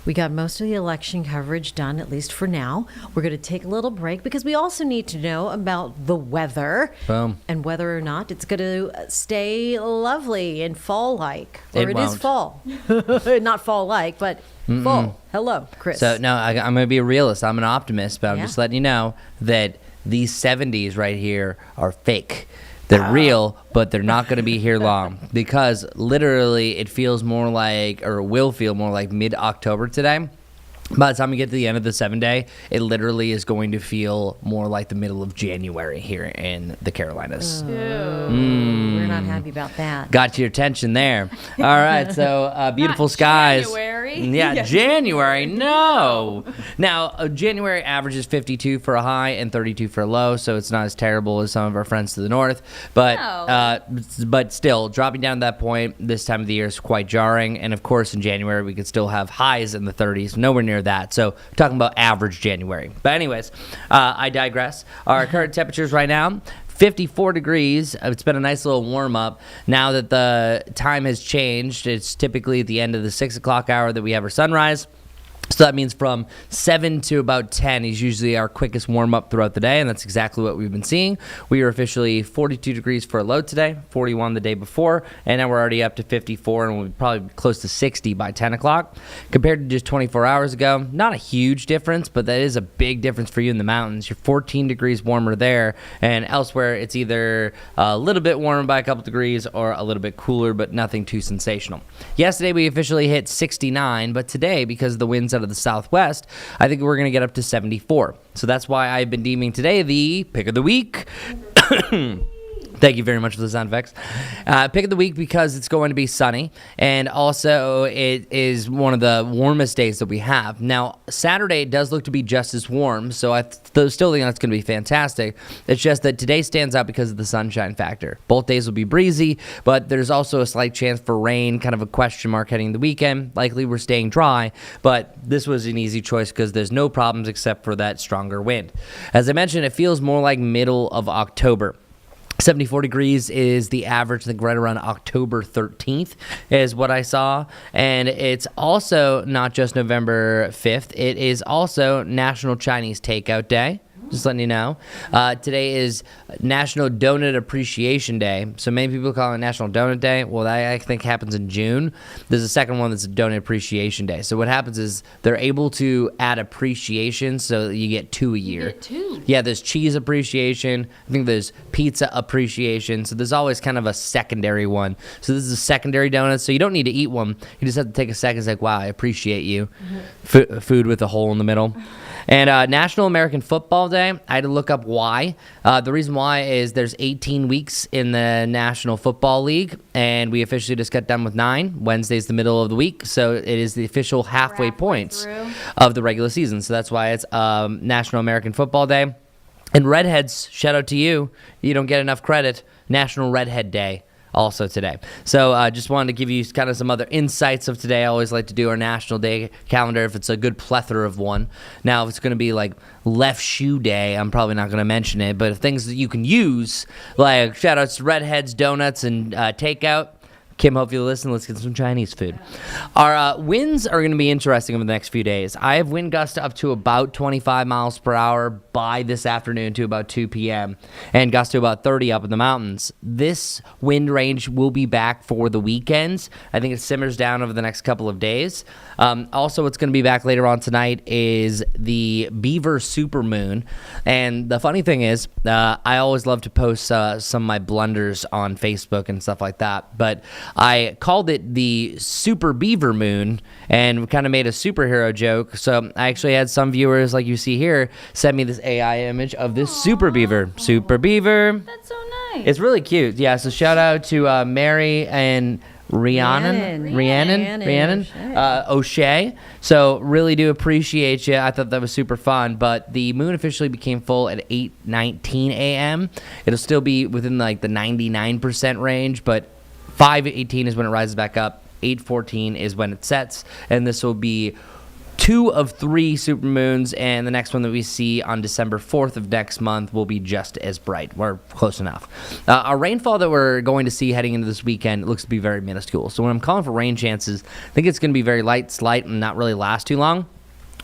We got most of the election coverage done, at least for now. We're going to take a little break because we also need to know about the weather. Boom. And whether or not it's going to stay lovely and fall-like. Or it is won't. fall. Not fall-like, but fall. Hello, Chris. So, no, I'm going to be a realist. I'm an optimist, but I'm Yeah. just letting you know that these 70s right here are fake. They're real, but they're not going to be here long because literally it feels more like, or will feel more like mid-October today. By the time we get to the end of the 7-day, it literally is going to feel more like the middle of January here in the Carolinas. We're not happy about that. Got your attention there. All right, so beautiful skies. January. Yeah, January. No. Now, January averages 52 for a high and 32 for a low, so it's not as terrible as some of our friends to the north. But still, dropping down to that point this time of the year is quite jarring. And of course, in January, we could still have highs in the 30s, nowhere near that. So, talking about average January. But anyways, I digress. Our current temperatures right now, 54 degrees. It's been a nice little warm up. Now that the time has changed, it's typically at the end of the 6 o'clock hour that we have our sunrise. So that means from 7 to about 10 is usually our quickest warm-up throughout the day, and that's exactly what we've been seeing. We are officially 42 degrees for a low today, 41 the day before, and now we're already up to 54, and we'll probably be close to 60 by 10 o'clock. Compared to just 24 hours ago, not a huge difference, but that is a big difference for you in the mountains. You're 14 degrees warmer there, and elsewhere it's either a little bit warmer by a couple degrees or a little bit cooler, but nothing too sensational. Yesterday we officially hit 69, but today, because of the winds out of the southwest, I think we're going to get up to 74. So that's why I've been deeming today the pick of the week. Thank you very much for the sound effects. Pick of the week because it's going to be sunny, and also it is one of the warmest days that we have. Now, Saturday does look to be just as warm, so I still think that's going to be fantastic. It's just that today stands out because of the sunshine factor. Both days will be breezy, but there's also a slight chance for rain, kind of a question mark heading the weekend. Likely we're staying dry, but this was an easy choice because there's no problems except for that stronger wind. As I mentioned, it feels more like middle of October. 74 degrees is the average, I think right around October 13th is what I saw. And it's also not just November 5th. It is also National Chinese Takeout Day. Just letting you know. Today is National Donut Appreciation Day. So many people call it National Donut Day. Well, that I think happens in June. There's a second one that's a Donut Appreciation Day. So what happens is they're able to add appreciation so that you get 2 a year. You get 2? Yeah, there's cheese appreciation. I think there's pizza appreciation. So there's always kind of a secondary one. So this is a secondary donut. So you don't need to eat one. You just have to take a second. It's like, wow, I appreciate you. Food with a hole in the middle. And National American Football Day, I had to look up why. The reason why is there's 18 weeks in the National Football League, and we officially just got done with 9. Wednesday's the middle of the week, so it is the official halfway points of the regular season. So that's why it's National American Football Day. And Redheads, shout out to you. You don't get enough credit. National Redhead Day. Also today. So just wanted to give you kind of some other insights of today. I always like to do our National Day calendar if it's a good plethora of one. Now, if it's going to be like Left Shoe Day, I'm probably not going to mention it. But things that you can use, like shout outs to Redheads, Donuts, and Takeout. Kim, hope you listen. Let's get some Chinese food. Our winds are going to be interesting over the next few days. I have wind gusts up to about 25 miles per hour by this afternoon to about 2 p.m. and gusts to about 30 up in the mountains. This wind range will be back for the weekends. I think it simmers down over the next couple of days. Also, what's going to be back later on tonight is the Beaver Supermoon. And the funny thing is, I always love to post some of my blunders on Facebook and stuff like that. But I called it the Super Beaver Moon and kind of made a superhero joke. So I actually had some viewers, like you see here, send me this AI image of this Super Beaver. Super Beaver. That's so nice. It's really cute. Yeah, so shout out to Mary and Rhiannon O'Shea. So really do appreciate you. I thought that was super fun. But the moon officially became full at 8:19 a.m. It'll still be within like the 99% range, but 5:18 is when it rises back up. 8:14 is when it sets, and this will be 2 of 3 supermoons, and the next one that we see on December 4th of next month will be just as bright. We're close enough. Our rainfall that we're going to see heading into this weekend looks to be very minuscule. So when I'm calling for rain chances, I think it's going to be very light, slight, and not really last too long.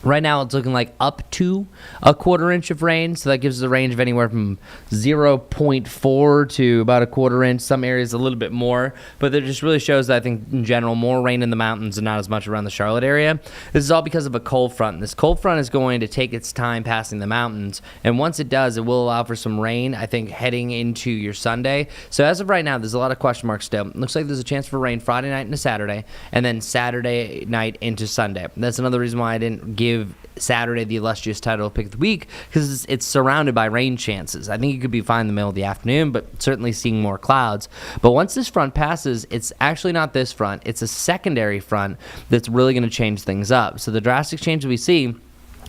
Right now, it's looking like up to a quarter inch of rain, so that gives us a range of anywhere from 0.4 to about a quarter inch. Some areas a little bit more, but that just really shows that I think in general more rain in the mountains and not as much around the Charlotte area. This is all because of a cold front. This cold front is going to take its time passing the mountains, and once it does, it will allow for some rain, I think, heading into your Sunday. So as of right now, there's a lot of question marks still. It looks like there's a chance for rain Friday night into Saturday, and then Saturday night into Sunday. That's another reason why I didn't give Saturday the illustrious title of Pick of the Week, because it's surrounded by rain chances. I think it could be fine in the middle of the afternoon, but certainly seeing more clouds. But once this front passes, it's actually not this front. It's a secondary front that's really going to change things up. So the drastic change we see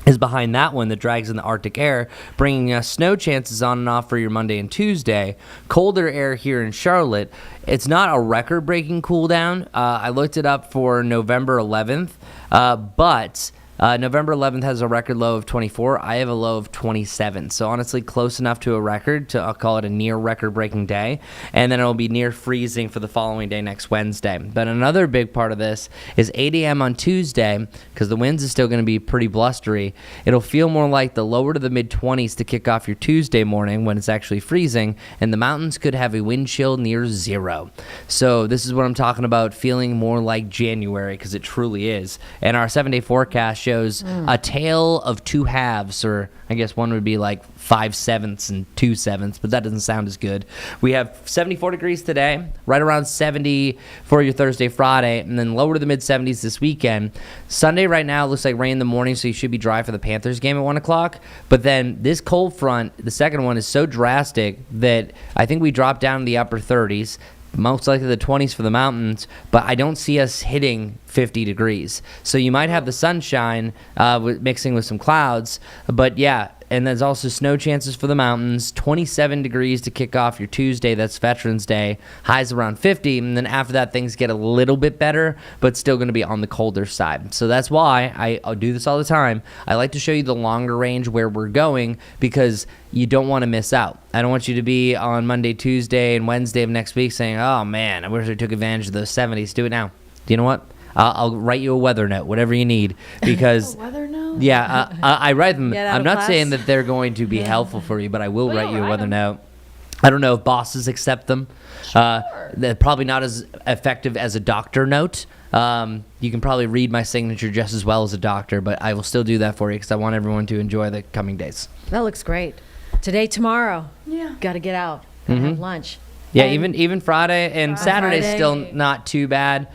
is behind that one that drags in the Arctic air, bringing us snow chances on and off for your Monday and Tuesday. Colder air here in Charlotte. It's not a record-breaking cool down. I looked it up for November 11th, but November 11th has a record low of 24. I have a low of 27. So honestly, close enough to a record to, I'll call it a near record-breaking day. And then it'll be near freezing for the following day next Wednesday. But another big part of this is 8 a.m. on Tuesday, because the winds is still going to be pretty blustery. It'll feel more like the lower to the mid-20s to kick off your Tuesday morning when it's actually freezing. And the mountains could have a wind chill near 0. So this is what I'm talking about, feeling more like January, because it truly is. And our 7-day forecast shows a tale of two halves, or I guess one would be like 5/7 and 2/7, but that doesn't sound as good. We have 74 degrees today, right around 70 for your Thursday, Friday, and then lower to the mid-70s this weekend. Sunday right now looks like rain in the morning, so you should be dry for the Panthers game at 1 o'clock. But then this cold front, the second one, is so drastic that I think we drop down to the upper 30s. Most likely the 20s for the mountains, but I don't see us hitting 50 degrees. So you might have the sunshine mixing with some clouds, but yeah, and there's also snow chances for the mountains. 27 degrees to kick off your Tuesday, that's Veterans Day. Highs around 50, and then after that things get a little bit better, but still going to be on the colder side. So that's why I'll do this all the time. I like to show you the longer range where we're going, because you don't want to miss out. I don't want you to be on Monday, Tuesday, and Wednesday of next week saying, oh man, I wish I took advantage of those 70s. Do it now. Do you know what? I'll write you a weather note, whatever you need, because a weather note? Yeah, I write them. Get out I'm of not class. saying that they're going to be helpful for you, but I will write you a write weather 'em. note. I don't know if bosses accept them. They're probably not as effective as a doctor note. You can probably read my signature just as well as a doctor, but I will still do that for you because I want everyone to enjoy the coming days. That looks great. Today, tomorrow. Yeah. Got to get out. Gotta have lunch. Yeah, And even Friday and Saturday's Friday. still not too bad.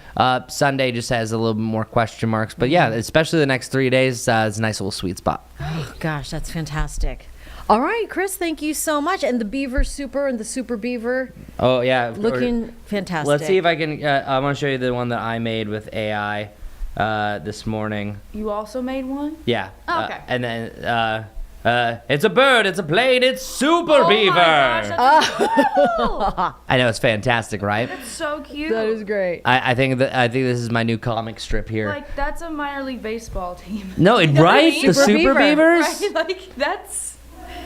Sunday just has a little bit more question marks, but yeah, especially the next 3 days, it's a nice little sweet spot. Gosh, that's fantastic. All right, Chris, thank you so much. And the Beaver Super and the Super Beaver Oh yeah, looking fantastic. Let's see if I can. I want to show you the one that I made with AI this morning. You also made one? Yeah. Oh, okay. And then it's a bird, it's a plane, it's Super Oh Beaver. my gosh, that's cool. I know, it's fantastic, right? That's so cute. That is great. I think this is my new comic strip here. Like, that's a minor league baseball team. No, You know what I right? mean? The Super Super Beaver. Beavers. Right? Like, that's...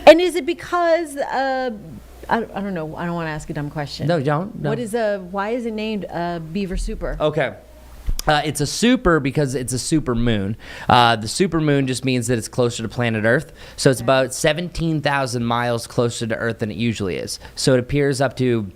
And is it because I don't know. I don't want to ask a dumb question. No, don't. No. What is why is it named Beaver Super? Okay. It's a super because it's a super moon. The super moon just means that it's closer to planet Earth. So it's about 17,000 miles closer to Earth than it usually is. So it appears up to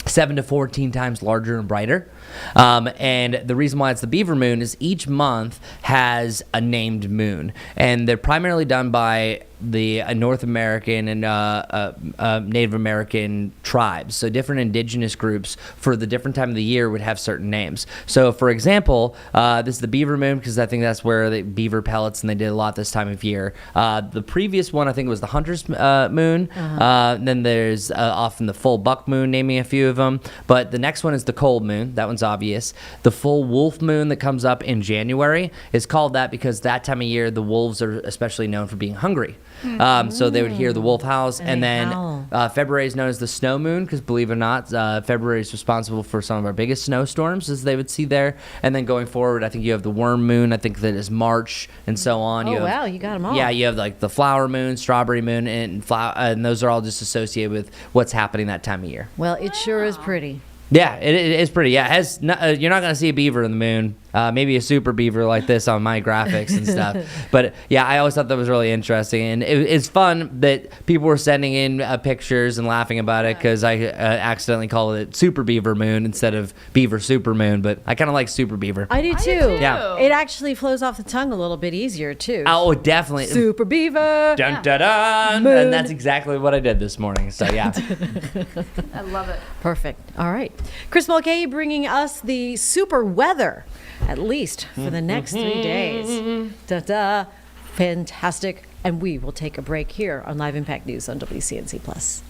7 to 14 times larger and brighter. And the reason why it's the beaver moon is each month has a named moon. And they're primarily done by the North American and Native American tribes. So different indigenous groups for the different time of the year would have certain names. So for example, this is the beaver moon because I think that's where the beaver pellets, and they did a lot this time of year. The previous one I think was the hunter's moon. Then there's often the full buck moon, naming a few of them. But the next one is the cold moon. That one's one's obvious. The full wolf moon that comes up in January is called that because that time of year the wolves are especially known for being hungry. So they would hear the wolf howls, and they then howl. February is known as the snow moon because, believe it or not, February is responsible for some of our biggest snowstorms, as they would see there. And then going forward, I think you have the worm moon. I think that is March, and so on. Oh, You have, wow, you got 'em all. Yeah, you have like the flower moon, strawberry moon, and those are all just associated with what's happening that time of year. Well, it sure is pretty. Yeah, it is pretty. Yeah, it has you're not going to see a beaver in the moon. Maybe a super beaver like this on my graphics and stuff. But yeah, I always thought that was really interesting. And it's fun that people were sending in pictures and laughing about it because I accidentally called it super beaver moon instead of beaver super moon. But I kind of like super beaver. I do too. too. Yeah. It actually flows off the tongue a little bit easier too. Oh, definitely. Super beaver. Dun, dun, dun. Moon. And that's exactly what I did this morning. So yeah. I love it. Perfect. All right. Chris Mulcahy bringing us the super weather, at least for the next 3 days. Da-da. Fantastic. And we will take a break here on Live Impact News on WCNC+.